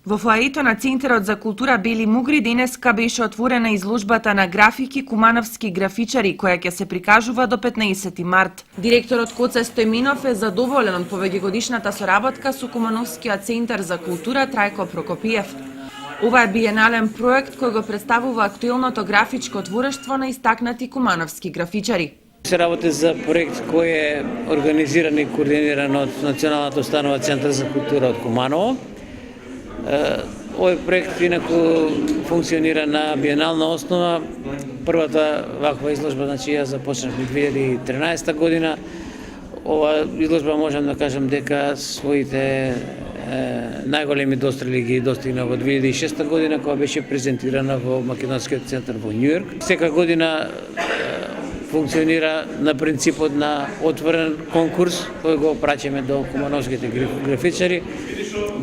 Во фоаето на Центарот за култура Бели Мугри денеска беше отворена изложбата на графики кумановски графичари, која ќе се прикажува до 15 март. Директорот Коце Стојминов е задоволен од повеќегодишната соработка со Кумановскиот центар за култура Трајко Прокопиев. Ова е биенален проект кој го представува актуелното графичко творештво на истакнати кумановски графичари. Се работи за проект кој е организиран и координиран од Националната установа Центар за култура од Куманово. Овој проект инаку функционира на биенална основа. Првата ваква изложба, ја започнавме 2013 година. Ова изложба можам да кажам дека своите најголеми дострели ги достигна во 2006 година, кога беше презентирана во Македонскиот центар во Њујорк. Сека година функционира на принципот на отворен конкурс кој го праќаме до кумановските графичари.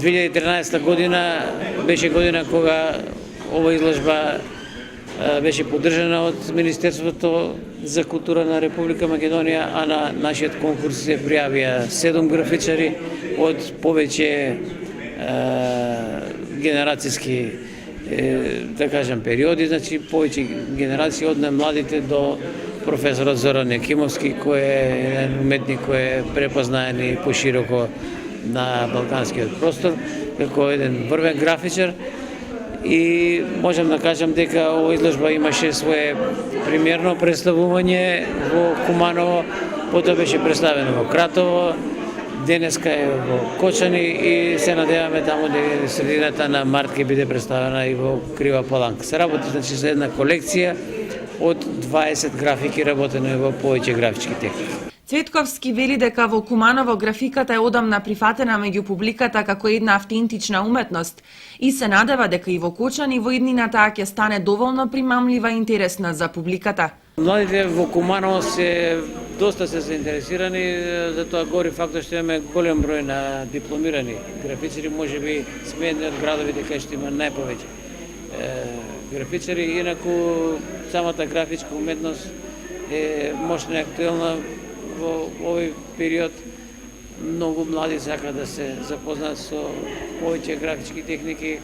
2013 година беше година кога ова изложба беше поддржана од Министерството за култура на Република Македонија, а на нашиот конкурс се пријавија 7 графичари од повеќе генерацијски да кажам периоди, повеќе генерации од најмладите до професорот Зоран Јакимовски, кој е еден уметник кој е препознаен и пошироко на балканскиот простор, како еден врвен графичар. И можам да кажам дека оваа изложба имаше свое премиерно представување во Куманово, потоа беше представено во Кратово, денеска е во Кочани и се надеваме таму дека средината на март ќе биде представена и во Крива Паланка. Се работи за една колекција од 20 графики работено во повеќе графички техники. Цветковски вели дека во Куманово графиката е одамна прифатена меѓу публиката како една автентична уметност и се надева дека и во Кочани во иднината ќе стане доволно примамлива и интересна за публиката. Младите во Куманово доста се заинтересирани, затоа гори фактот што имаме голем број на дипломирани графичари, можеби сме едни од градовите кај што има најповеќе графичари, инаку самата графичка уметност е мощна и актуелна во овој период. Многу млади сака да се запознаат со повеќе графички техники,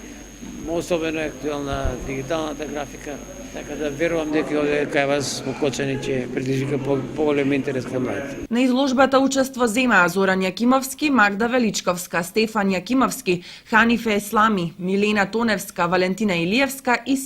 особено е актуелна дигиталната графика, така да верувам дека овде кај вас во Кочани ќе предизвика поголем интерес кај младите. На изложбата учество земаа Зоран Јакимовски, Магда Величковска, Стефан Јакимовски, Ханифе Еслами, Милена Тоневска, Валентина Илиевска и